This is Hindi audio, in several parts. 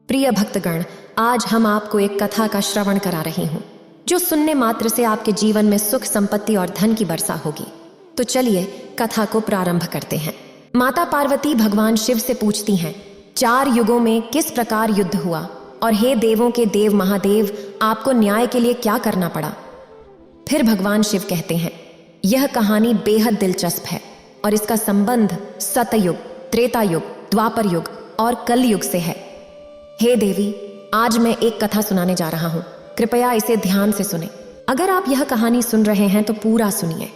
प्रिय भक्तगण, आज हम आपको एक कथा का श्रवण करा रही हूँ जो सुनने मात्र से आपके जीवन में सुख, संपत्ति और धन की वर्षा होगी। तो चलिए कथा को प्रारंभ करते हैं। माता पार्वती भगवान शिव से पूछती हैं, 4 युगों में किस प्रकार युद्ध हुआ और हे देवों के देव महादेव, आपको न्याय के लिए क्या करना पड़ा? फिर भगवान शिव कहते हैं, यह कहानी बेहद दिलचस्प है और इसका संबंध सतयुग, त्रेता युग, द्वापर युग और कलयुग से है। हे देवी, आज मैं एक कथा सुनाने जा रहा हूँ, कृपया इसे ध्यान से सुने। अगर आप यह कहानी सुन रहे हैं तो पूरा सुनिए।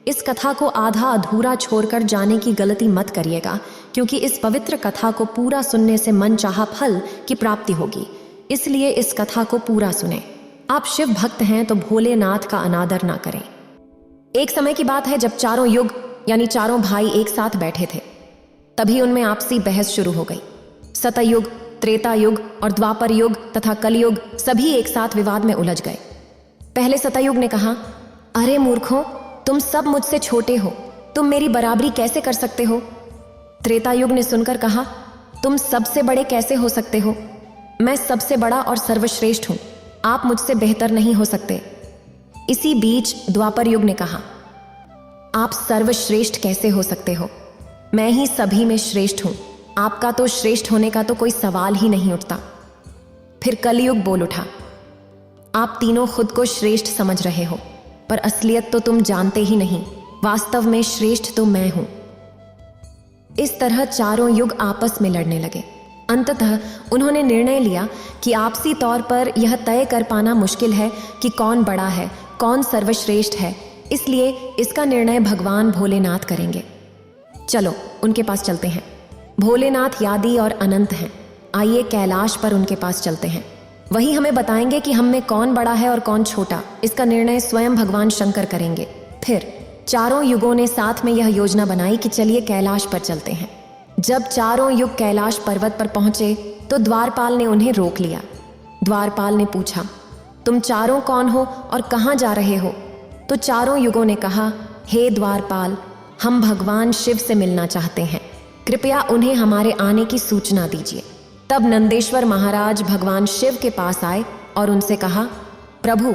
इस कथा को आधा अधूरा छोड़कर जाने की गलती मत करिएगा, क्योंकि इस पवित्र कथा को पूरा सुनने से मनचाहा फल की प्राप्ति होगी। इसलिए इस कथा को पूरा सुने। आप शिव भक्त हैं तो भोलेनाथ का अनादर ना करें। एक समय की बात है जब चारों युग यानी चारों भाई एक साथ बैठे थे। तभी उनमें आपसी बहस शुरू हो गई। सतयुग, त्रेता युग और द्वापर युग तथा कलयुग सभी एक साथ विवाद में उलझ गए। पहले सतयुग ने कहा, अरे मूर्खों, तुम सब मुझसे छोटे हो, तुम मेरी बराबरी कैसे कर सकते हो? त्रेता युग ने सुनकर कहा, तुम सबसे बड़े कैसे हो सकते हो? मैं सबसे बड़ा और सर्वश्रेष्ठ हूं, आप मुझसे बेहतर नहीं हो सकते। इसी बीच द्वापर युग ने कहा, आप सर्वश्रेष्ठ कैसे हो सकते हो? मैं ही सभी में श्रेष्ठ हूं, आपका तो श्रेष्ठ होने का तो कोई सवाल ही नहीं उठता। फिर कलयुग बोल उठा, आप तीनों खुद को श्रेष्ठ समझ रहे हो, पर असलियत तो तुम जानते ही नहीं, वास्तव में श्रेष्ठ तो मैं हूं। इस तरह चारों युग आपस में लड़ने लगे। अंततः उन्होंने निर्णय लिया कि आपसी तौर पर यह तय कर पाना मुश्किल है कि कौन बड़ा है, कौन सर्वश्रेष्ठ है। इसलिए इसका निर्णय भगवान भोलेनाथ करेंगे। चलो उनके पास चलते हैं। भोलेनाथ यादी और अनंत हैं। आइए कैलाश पर उनके पास चलते हैं। वही हमें बताएंगे कि हम में कौन बड़ा है और कौन छोटा। इसका निर्णय स्वयं भगवान शंकर करेंगे। फिर चारों युगों ने साथ में यह योजना बनाई कि चलिए कैलाश पर चलते हैं। जब चारों युग कैलाश पर्वत पर पहुंचे तो द्वारपाल ने उन्हें रोक लिया। द्वारपाल ने पूछा, तुम चारों कौन हो और कहाँ जा रहे हो? तो चारों युगों ने कहा, हे द्वारपाल, हम भगवान शिव से मिलना चाहते हैं, कृपया उन्हें हमारे आने की सूचना दीजिए। तब नंदेश्वर महाराज भगवान शिव के पास आए और उनसे कहा, प्रभु,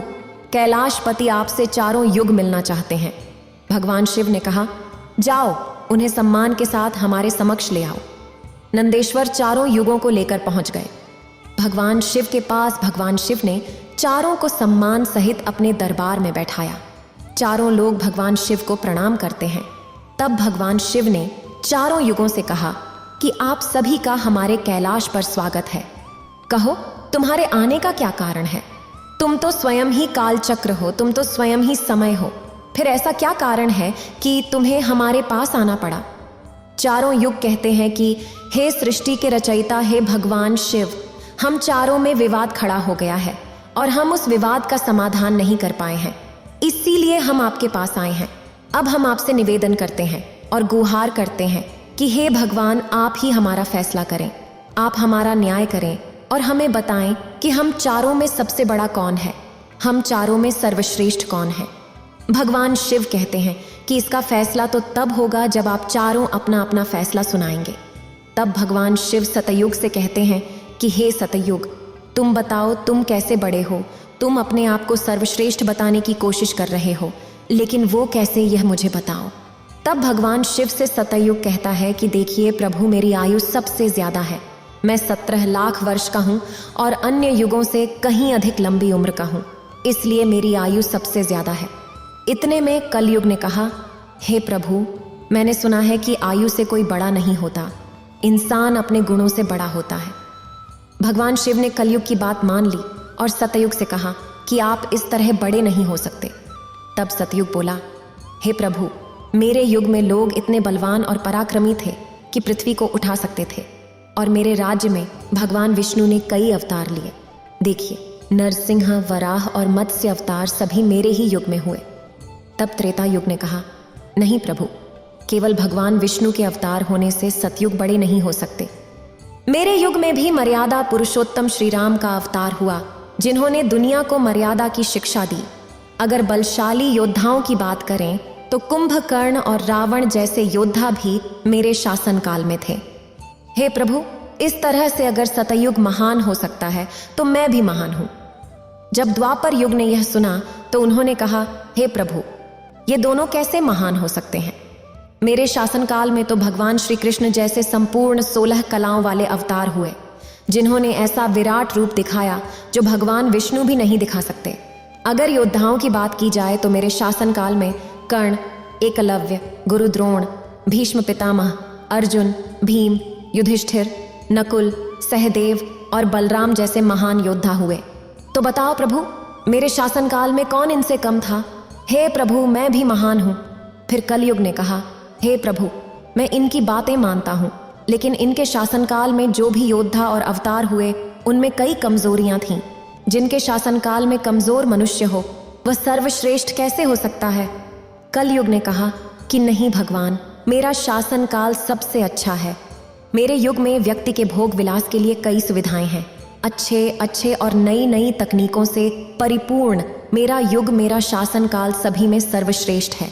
कैलाशपति आपसे चारों युग मिलना चाहते हैं। भगवान शिव ने कहा, जाओ, उन्हें सम्मान के साथ हमारे समक्ष ले आओ। नंदेश्वर चारों युगों को लेकर पहुंच गए। भगवान शिव के पास भगवान शिव ने चारों को सम्मान सहित अपने दरबार में बैठाया। चारों लोग भगवान शिव को प्रणाम करते हैं। तब भगवान शिव ने चारों युगों से कहा कि आप सभी का हमारे कैलाश पर स्वागत है। कहो, तुम्हारे आने का क्या कारण है? तुम तो स्वयं ही कालचक्र हो, तुम तो स्वयं ही समय हो, फिर ऐसा क्या कारण है कि तुम्हें हमारे पास आना पड़ा? चारों युग कहते हैं कि हे सृष्टि के रचयिता, हे भगवान शिव, हम चारों में विवाद खड़ा हो गया है और हम उस विवाद का समाधान नहीं कर पाए हैं, इसीलिए हम आपके पास आए हैं। अब हम आपसे निवेदन करते हैं और गुहार करते हैं कि हे भगवान, आप ही हमारा फैसला करें, आप हमारा न्याय करें और हमें बताएं कि हम चारों में सबसे बड़ा कौन है, हम चारों में सर्वश्रेष्ठ कौन है। भगवान शिव कहते हैं कि इसका फैसला तो तब होगा जब आप चारों अपना अपना फैसला सुनाएंगे। तब भगवान शिव सतयुग से कहते हैं कि हे सतयुग, तुम बताओ, तुम कैसे बड़े हो? तुम अपने आप को सर्वश्रेष्ठ बताने की कोशिश कर रहे हो, लेकिन वो कैसे, यह मुझे बताओ। तब भगवान शिव से सतयुग कहता है कि देखिए प्रभु, मेरी आयु सबसे ज्यादा है, मैं 17 लाख वर्ष का हूँ और अन्य युगों से कहीं अधिक लंबी उम्र का हूँ, इसलिए मेरी आयु सबसे ज्यादा है। इतने में कलयुग ने कहा, हे प्रभु, मैंने सुना है कि आयु से कोई बड़ा नहीं होता, इंसान अपने गुणों से बड़ा होता है। भगवान शिव ने कलयुग की बात मान ली और सतयुग से कहा कि आप इस तरह बड़े नहीं हो सकते। तब सतयुग बोला, हे प्रभु, मेरे युग में लोग इतने बलवान और पराक्रमी थे कि पृथ्वी को उठा सकते थे, और मेरे राज्य में भगवान विष्णु ने कई अवतार लिए। देखिए, नरसिंह, वराह और मत्स्य अवतार सभी मेरे ही युग में हुए। तब त्रेता युग ने कहा, नहीं प्रभु, केवल भगवान विष्णु के अवतार होने से सतयुग बड़े नहीं हो सकते। मेरे युग में भी मर्यादा पुरुषोत्तम श्री राम का अवतार हुआ, जिन्होंने दुनिया को मर्यादा की शिक्षा दी। अगर बलशाली योद्धाओं की बात करें तो कुंभकर्ण और रावण जैसे योद्धा भी मेरे शासनकाल में थे। हे प्रभु, इस तरह से अगर सतयुग महान हो सकता है तो मैं भी महान हूं। जब द्वापर युग ने यह सुना तो उन्होंने कहा, हे प्रभु, ये दोनों कैसे महान हो सकते हैं? मेरे शासनकाल में तो भगवान श्री कृष्ण जैसे संपूर्ण 16 कलाओं वाले अवतार हुए, जिन्होंने ऐसा विराट रूप दिखाया जो भगवान विष्णु भी नहीं दिखा सकते। अगर योद्धाओं की बात की जाए तो मेरे शासनकाल में कर्ण, एकलव्य, गुरु द्रोण, भीष्म पितामह, अर्जुन, भीम, युधिष्ठिर, नकुल, सहदेव और बलराम जैसे महान योद्धा हुए। तो बताओ प्रभु, मेरे शासनकाल में कौन इनसे कम था? हे प्रभु, मैं भी महान हूं। फिर कलयुग ने कहा, हे प्रभु, मैं इनकी बातें मानता हूं, लेकिन इनके शासनकाल में जो भी योद्धा और अवतार हुए उनमें कई कमजोरियां थीं। जिनके शासनकाल में कमजोर मनुष्य हो वह सर्वश्रेष्ठ कैसे हो सकता है? कलयुग ने कहा कि नहीं भगवान, मेरा शासनकाल सबसे अच्छा है। मेरे युग में व्यक्ति के भोग विलास के लिए कई सुविधाएं हैं। अच्छे अच्छे और नई नई तकनीकों से परिपूर्ण मेरा युग, मेरा शासनकाल सभी में सर्वश्रेष्ठ है।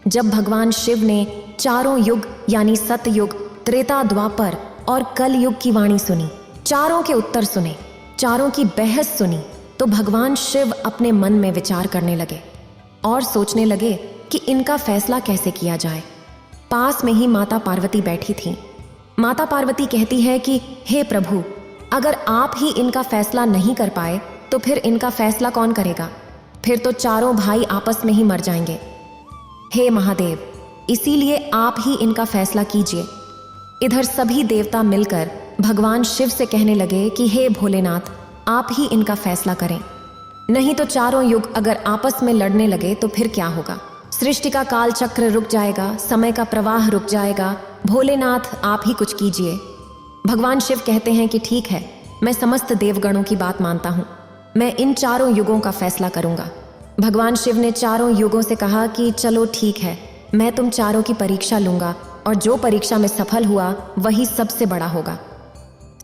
जब भगवान शिव ने चारों युग यानी सतयुग, त्रेता, द्वापर और कलयुग की वाणी सुनी, चारों के उत्तर सुने, चारों की बहस सुनी, तो भगवान शिव अपने मन में विचार करने लगे और सोचने लगे कि इनका फैसला कैसे किया जाए। पास में ही माता पार्वती बैठी थी। माता पार्वती कहती है कि हे प्रभु, अगर आप ही इनका फैसला नहीं कर पाए तो फिर इनका फैसला कौन करेगा? फिर तो चारों भाई आपस में ही मर जाएंगे। हे महादेव, इसीलिए आप ही इनका फैसला कीजिए। इधर सभी देवता मिलकर भगवान शिव से कहने लगे कि हे भोलेनाथ, आप ही इनका फैसला करें, नहीं तो चारों युग अगर आपस में लड़ने लगे तो फिर क्या होगा? सृष्टि का काल चक्र रुक जाएगा, समय का प्रवाह रुक जाएगा। भोलेनाथ, आप ही कुछ कीजिए। भगवान शिव कहते हैं कि ठीक है, मैं समस्त देवगणों की बात मानता हूँ, मैं इन चारों युगों का फैसला करूंगा। भगवान शिव ने चारों युगों से कहा कि चलो ठीक है, मैं तुम चारों की परीक्षा लूंगा और जो परीक्षा में सफल हुआ वही सबसे बड़ा होगा।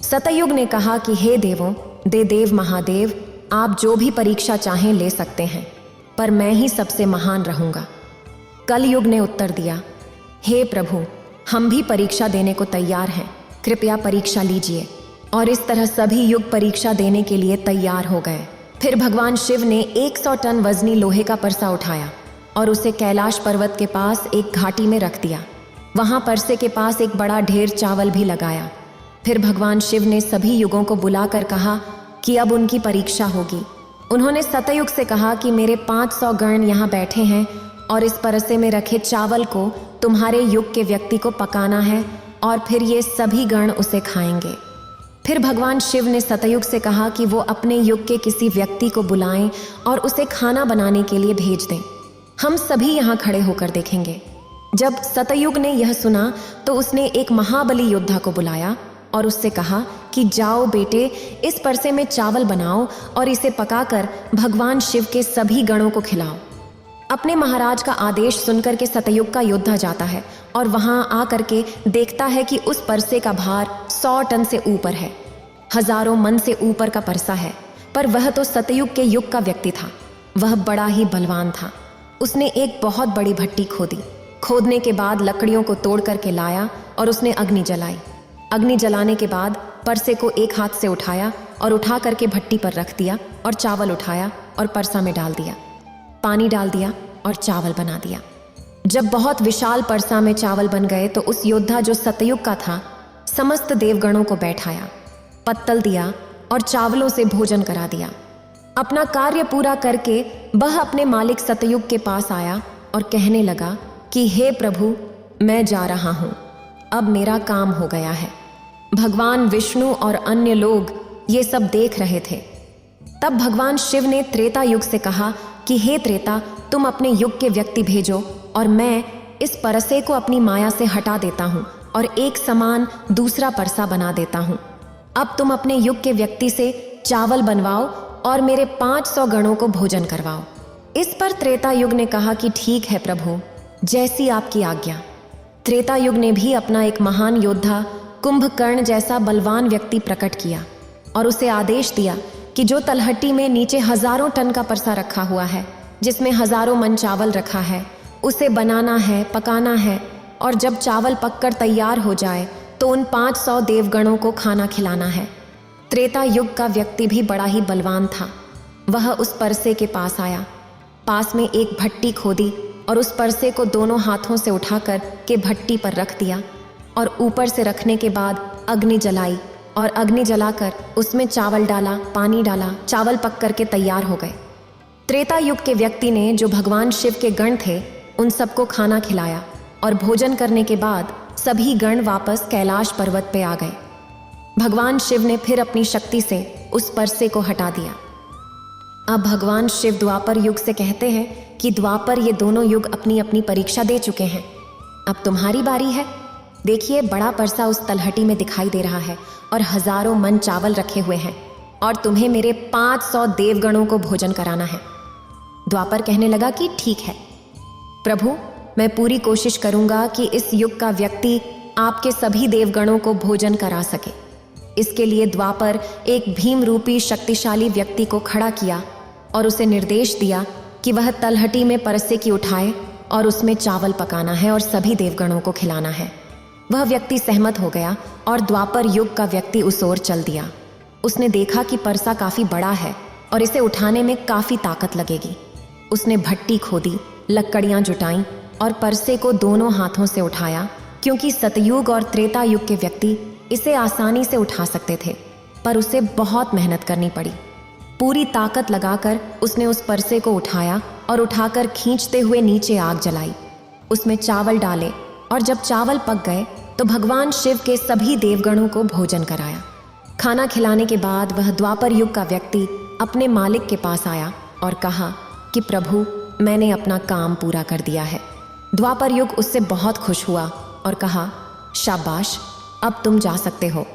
सतयुग ने कहा कि हे देवों, देव महादेव, आप जो भी परीक्षा चाहें ले सकते हैं, पर मैं ही सबसे महान रहूंगा। कलयुग ने उत्तर दिया, हे प्रभु, हम भी परीक्षा देने को तैयार हैं, कृपया परीक्षा लीजिए। और इस तरह सभी युग परीक्षा देने के लिए तैयार हो गए। फिर भगवान शिव ने 100 टन वजनी लोहे का परसा उठाया और उसे कैलाश पर्वत के पास एक घाटी में रख दिया। वहां परसे के पास एक बड़ा ढेर चावल भी लगाया। फिर भगवान शिव ने सभी युगों को बुलाकर कहा कि अब उनकी परीक्षा होगी। उन्होंने सतयुग से कहा कि मेरे 500 गण यहाँ बैठे हैं और इस परसे में रखे चावल को तुम्हारे युग के व्यक्ति को पकाना है और फिर ये सभी गण उसे खाएंगे। फिर भगवान शिव ने सतयुग से कहा कि वो अपने युग के किसी व्यक्ति को बुलाएं और उसे खाना बनाने के लिए भेज दें। हम सभी यहाँ खड़े होकर देखेंगे। जब सतयुग ने यह सुना तो उसने एक महाबली योद्धा को बुलाया और उससे कहा कि जाओ बेटे, इस परसे में चावल बनाओ और इसे पकाकर भगवान शिव के सभी गणों को खिलाओ। अपने महाराज का आदेश सुनकर के सतयुग का योद्धा जाता है और वहां आकर के देखता है कि उस परसे का भार 100 टन से ऊपर है। हजारों मन से ऊपर का परसा है, पर वह तो सतयुग के युग का व्यक्ति था। वह बड़ा ही बलवान था। उसने एक बहुत बड़ी भट्टी खोदी। खोदने के बाद लकड़ियों को तोड़ करके लाया और उसने अग्नि जलाई। अग्नि जलाने के बाद परसे को एक हाथ से उठाया और उठा करके भट्टी पर रख दिया और चावल उठाया और परसा में डाल दिया, पानी डाल दिया और चावल बना दिया। जब बहुत विशाल परसा में चावल बन गए तो उस योद्धा जो सतयुग का था समस्त देवगणों को बैठाया, पत्तल दिया और चावलों से भोजन करा दिया। अपना कार्य पूरा करके वह अपने मालिक सतयुग के पास आया और कहने लगा कि हे प्रभु, मैं जा रहा हूं, अब मेरा काम हो गया है। भगवान विष्णु और अन्य लोग ये सब देख रहे थे। तब भगवान शिव ने त्रेता युग से कहा कि हे त्रेता, तुम अपने युग के व्यक्ति भेजो और मैं इस परसे को अपनी माया से हटा देता हूँ और एक समान दूसरा परसा बना देता हूँ। अब तुम अपने युग के व्यक्ति से चावल बनवाओ और मेरे 500 गणों को भोजन करवाओ। इस पर त्रेता युग ने कहा कि ठीक है प्रभु, जैसी आपकी आज्ञा। त्रेता युग ने भी अपना एक महान योद्धा कुंभकर्ण जैसा बलवान व्यक्ति प्रकट किया और उसे आदेश दिया कि जो तलहटी में नीचे हजारों टन का परसा रखा हुआ है, जिसमें हजारों मन चावल रखा है, उसे बनाना है, पकाना है और जब चावल पककर तैयार हो जाए तो उन 500 देवगणों को खाना खिलाना है। त्रेता युग का व्यक्ति भी बड़ा ही बलवान था। वह उस परसे के पास आया, पास में एक भट्टी खोदी और उस परसे को दोनों हाथों से उठाकर के भट्टी पर रख दिया और ऊपर से रखने के बाद अग्नि जलाई और अग्नि जलाकर उसमें चावल डाला, पानी डाला, चावल पक करके तैयार हो गए। त्रेता युग के व्यक्ति ने, जो भगवान शिव के गण थे, उन सबको खाना खिलाया और भोजन करने के बाद सभी गण वापस कैलाश पर्वत पे आ गए। भगवान शिव ने फिर अपनी शक्ति से उस परसे को हटा दिया। अब भगवान शिव द्वापर युग से कहते हैं कि द्वापर ये दोनों युग अपनी अपनी परीक्षा दे चुके हैं, अब तुम्हारी बारी है। देखिए, बड़ा परसा उस तलहटी में दिखाई दे रहा है और हजारों मन चावल रखे हुए हैं और तुम्हें मेरे 500 देवगणों को भोजन कराना है। द्वापर कहने लगा कि ठीक है प्रभु, मैं पूरी कोशिश करूंगा कि इस युग का व्यक्ति आपके सभी देवगणों को भोजन करा सके। इसके लिए द्वापर एक भीम रूपी शक्तिशाली व्यक्ति को खड़ा किया और उसे निर्देश दिया कि वह तलहटी में परसे की उठाए और उसमें चावल पकाना है और सभी देवगणों को खिलाना है। वह व्यक्ति सहमत हो गया और द्वापर युग का व्यक्ति उस ओर चल दिया। उसने देखा कि परसा काफी बड़ा है और इसे उठाने में काफी ताकत लगेगी। उसने भट्टी खोदी, लकड़ियां जुटाईं और परसे को दोनों हाथों से उठाया, क्योंकि सतयुग और त्रेता युग के व्यक्ति इसे आसानी से उठा सकते थे, पर उसे बहुत मेहनत करनी पड़ी। पूरी ताकत लगाकर उसने उस परसे को उठाया और उठाकर खींचते हुए नीचे आग जलाई। उसमें चावल डाले और जब चावल पक गए तो भगवान शिव के सभी देवगणों को भोजन कराया। खाना खिलाने के बाद वह द्वापर युग का व्यक्ति अपने मालिक के पास आया और कहा कि प्रभु, मैंने अपना काम पूरा कर दिया है। द्वापर युग उससे बहुत खुश हुआ और कहा, शाबाश, अब तुम जा सकते हो।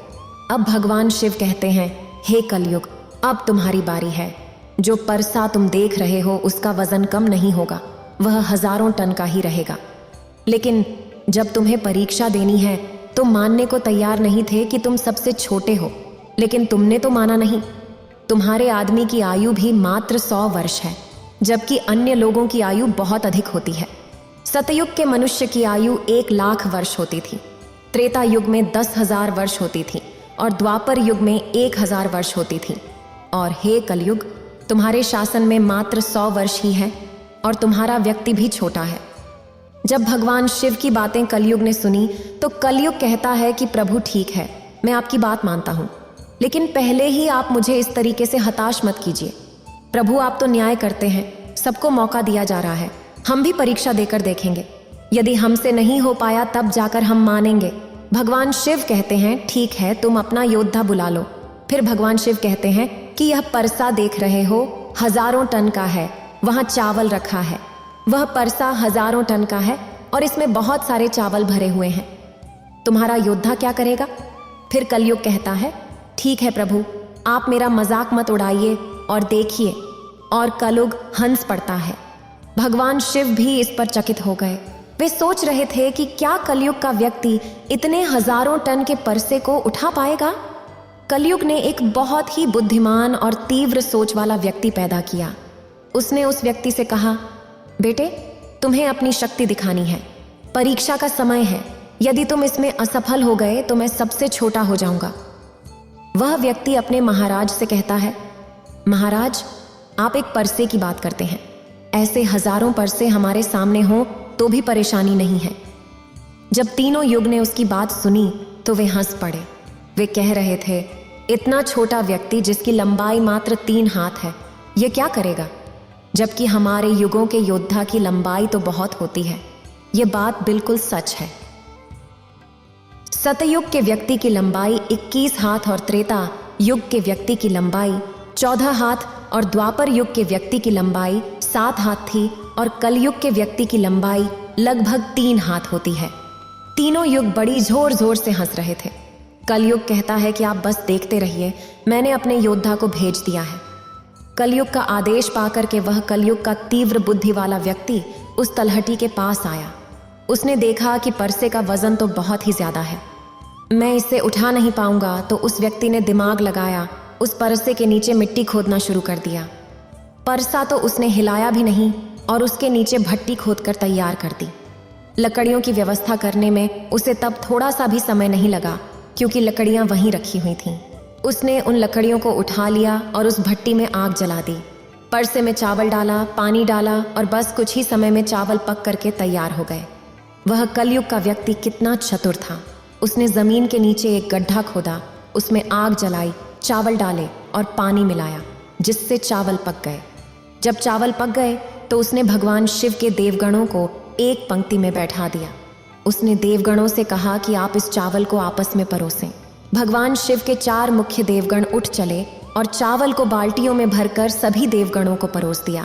अब भगवान शिव कहते हैं, हे कलयुग, अब तुम्हारी बारी है। जो परसा तुम देख रहे हो उसका वजन कम नहीं होगा, वह हजारों टन का ही रहेगा। लेकिन जब तुम्हें परीक्षा देनी है तो मानने को तैयार नहीं थे कि तुम सबसे छोटे हो, लेकिन तुमने तो माना नहीं। तुम्हारे आदमी की आयु भी मात्र 100 वर्ष है, जबकि अन्य लोगों की आयु बहुत अधिक होती है। सतयुग के मनुष्य की आयु 1 लाख वर्ष होती थी, त्रेता युग में 10,000 वर्ष होती थी और द्वापर युग में 1,000 वर्ष होती थी। और हे कलयुग, तुम्हारे शासन में मात्र 100 वर्ष ही है और तुम्हारा व्यक्ति भी छोटा है। जब भगवान शिव की बातें कलयुग ने सुनी तो कलयुग कहता है कि प्रभु ठीक है, मैं आपकी बात मानता हूँ, लेकिन पहले ही आप मुझे इस तरीके से हताश मत कीजिए। प्रभु, आप तो न्याय करते हैं, सबको मौका दिया जा रहा है, हम भी परीक्षा देकर देखेंगे। यदि हमसे नहीं हो पाया तब जाकर हम मानेंगे। भगवान शिव कहते हैं, ठीक है, तुम अपना योद्धा बुला लो। फिर भगवान शिव कहते हैं कि यह परसा देख रहे हो, हजारों टन का है, वहां चावल रखा है। वह परसा हजारों टन का है और इसमें बहुत सारे चावल भरे हुए हैं। तुम्हारा योद्धा क्या करेगा? फिर कलयुग कहता है, ठीक है प्रभु, आप मेरा मजाक मत उड़ाइए और देखिए। और कलयुग हंस पड़ता है। भगवान शिव भी इस पर चकित हो गए। वे सोच रहे थे कि क्या कलयुग का व्यक्ति इतने हजारों टन के परसे को उठा पाएगा? कलयुग ने एक बहुत ही बुद्धिमान और तीव्र सोच वाला व्यक्ति पैदा किया। उसने उस व्यक्ति से कहा, बेटे, तुम्हें अपनी शक्ति दिखानी है, परीक्षा का समय है। यदि तुम इसमें असफल हो गए तो मैं सबसे छोटा हो जाऊंगा। वह व्यक्ति अपने महाराज से कहता है, महाराज, आप एक परसे की बात करते हैं, ऐसे हजारों परसे हमारे सामने हों तो भी परेशानी नहीं है। जब तीनों युग ने उसकी बात सुनी तो वे हंस पड़े। वे कह रहे थे, इतना छोटा व्यक्ति जिसकी लंबाई मात्र 3 हाथ है, ये क्या करेगा? जबकि हमारे युगों के योद्धा की लंबाई तो बहुत होती है। ये बात बिल्कुल सच है। सतयुग के व्यक्ति की लंबाई 21 हाथ और त्रेता युग के व्यक्ति की लंबाई 14 हाथ और द्वापर युग के व्यक्ति की लंबाई 7 हाथ थी और कलयुग के व्यक्ति की लंबाई लगभग 3 हाथ होती है। तीनों युग बड़ी जोर जोर से हंस रहे थे। कलयुग कहता है कि आप बस देखते रहिए, मैंने अपने योद्धा को भेज दिया है। कलयुग का आदेश पाकर के वह कलयुग का तीव्र बुद्धि वाला व्यक्ति उस तलहटी के पास आया। उसने देखा कि परसे का वजन तो बहुत ही ज्यादा है, मैं इसे उठा नहीं पाऊंगा। तो उस व्यक्ति ने दिमाग लगाया, उस परसे के नीचे मिट्टी खोदना शुरू कर दिया। परसा तो उसने हिलाया भी नहीं और उसके नीचे भट्टी खोदकर तैयार कर दी। लकड़ियों की व्यवस्था करने में उसे तब थोड़ा सा भी समय नहीं लगा, क्योंकि लकड़ियां वहीं रखी हुई थीं। उसने उन लकड़ियों को उठा लिया और उस भट्टी में आग जला दी। परसे में चावल डाला, पानी डाला और बस कुछ ही समय में चावल पक करके तैयार हो गए। वह कलयुग का व्यक्ति कितना चतुर था। उसने जमीन के नीचे एक गड्ढा खोदा, उसमें आग जलाई, चावल डाले और पानी मिलाया, जिससे चावल पक गए। जब चावल पक गए तो उसने भगवान शिव के देवगणों को एक पंक्ति में बैठा दिया। उसने देवगणों से कहा कि आप इस चावल को आपस में परोसें। भगवान शिव के 4 मुख्य देवगण उठ चले और चावल को बाल्टियों में भरकर सभी देवगणों को परोस दिया।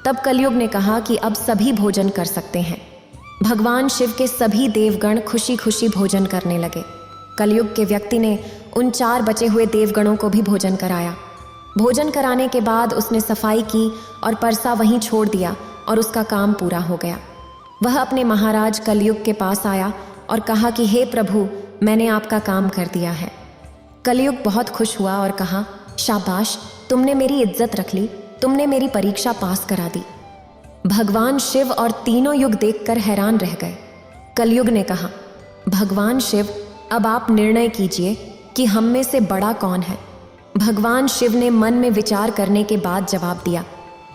तब कलयुग ने कहा कि अब सभी भोजन कर सकते हैं। भगवान शिव के सभी देवगण खुशी खुशी भोजन करने लगे। कलयुग के व्यक्ति ने उन 4 बचे हुए देवगणों को भी भोजन कराया। भोजन कराने के बाद उसने सफाई की और परसा वहीं छोड़ दिया और उसका काम पूरा हो गया। वह अपने महाराज कलयुग के पास आया और कहा कि हे प्रभु, मैंने आपका काम कर दिया है। कलयुग बहुत खुश हुआ और कहा, शाबाश, तुमने मेरी इज्जत रख ली, तुमने मेरी परीक्षा पास करा दी। भगवान शिव और तीनों युग देखकर हैरान रह गए। कलयुग ने कहा, भगवान शिव, अब आप निर्णय कीजिए कि हम में से बड़ा कौन है। भगवान शिव ने मन में विचार करने के बाद जवाब दिया।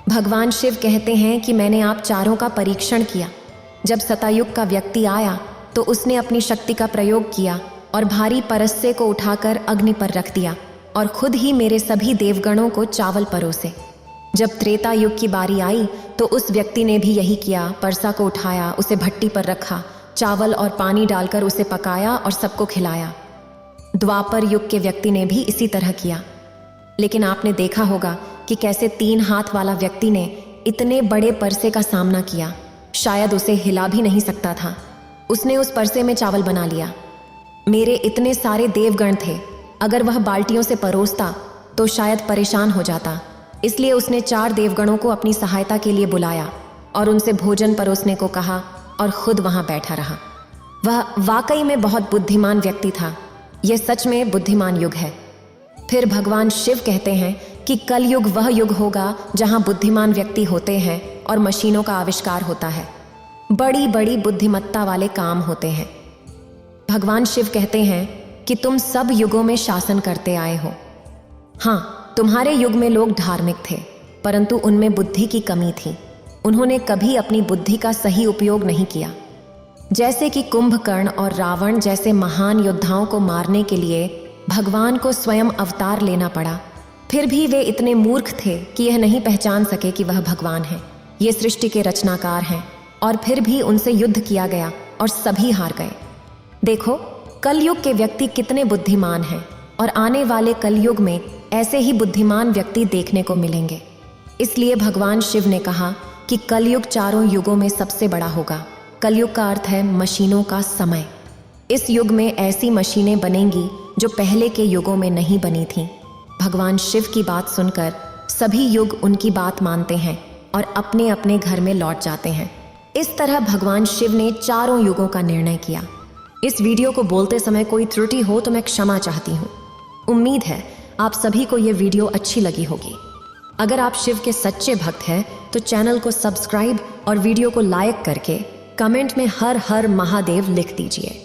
भगवान शिव कहते हैं कि मैंने आप चारों का परीक्षण किया। जब सतायुग का व्यक्ति आया तो उसने अपनी शक्ति का प्रयोग किया और भारी परस्से को उठाकर अग्नि पर रख दिया और खुद ही मेरे सभी देवगणों को चावल परोसे। जब त्रेता युग की बारी आई तो उस व्यक्ति ने भी यही किया। परसा को उठाया, उसे भट्टी पर रखा, चावल और पानी डालकर उसे पकाया और सबको खिलाया। द्वापर युग के व्यक्ति ने भी इसी तरह किया। लेकिन आपने देखा होगा कि कैसे 3 हाथ वाला व्यक्ति ने इतने बड़े परसे का सामना किया, शायद उसे हिला भी नहीं सकता था। उसने उस परसे में चावल बना लिया। मेरे इतने सारे देवगण थे, अगर वह बाल्टियों से परोसता तो शायद परेशान हो जाता। इसलिए उसने 4 देवगणों को अपनी सहायता के लिए बुलाया और उनसे भोजन परोसने को कहा और खुद वहां बैठा रहा। वह वाकई में बहुत बुद्धिमान व्यक्ति था। यह सच में बुद्धिमान युग है। फिर भगवान शिव कहते हैं कि कलयुग वह युग होगा जहां बुद्धिमान व्यक्ति होते हैं और मशीनों का आविष्कार होता है। बड़ी बड़ी बुद्धिमत्ता वाले काम होते हैं। भगवान शिव कहते हैं कि तुम सब युगों में शासन करते आए हो। हाँ, तुम्हारे युग में लोग धार्मिक थे, परंतु उनमें बुद्धि की कमी थी। उन्होंने कभी अपनी बुद्धि का सही उपयोग नहीं किया। जैसे कि कुंभकर्ण और रावण जैसे महान योद्धाओं को मारने के लिए भगवान को स्वयं अवतार लेना पड़ा। फिर भी वे इतने मूर्ख थे कि यह नहीं पहचान सके कि वह भगवान है, ये सृष्टि के रचनाकार हैं। और फिर भी उनसे युद्ध किया गया और सभी हार गए। देखो, कलयुग के व्यक्ति कितने बुद्धिमान हैं और आने वाले कलयुग में ऐसे ही बुद्धिमान व्यक्ति देखने को मिलेंगे। इसलिए भगवान शिव ने कहा कि कलयुग चारों युगों में सबसे बड़ा होगा। कलयुग का अर्थ है मशीनों का समय। इस युग में ऐसी मशीनें बनेंगी जो पहले के युगों में नहीं बनी थीं। भगवान शिव की बात सुनकर सभी युग उनकी बात मानते हैं और अपने अपने घर में लौट जाते हैं। इस तरह भगवान शिव ने चारों युगों का निर्णय किया। इस वीडियो को बोलते समय कोई त्रुटि हो तो मैं क्षमा चाहती हूँ। उम्मीद है आप सभी को ये वीडियो अच्छी लगी होगी। अगर आप शिव के सच्चे भक्त हैं तो चैनल को सब्सक्राइब और वीडियो को लाइक करके कमेंट में हर हर महादेव लिख दीजिए।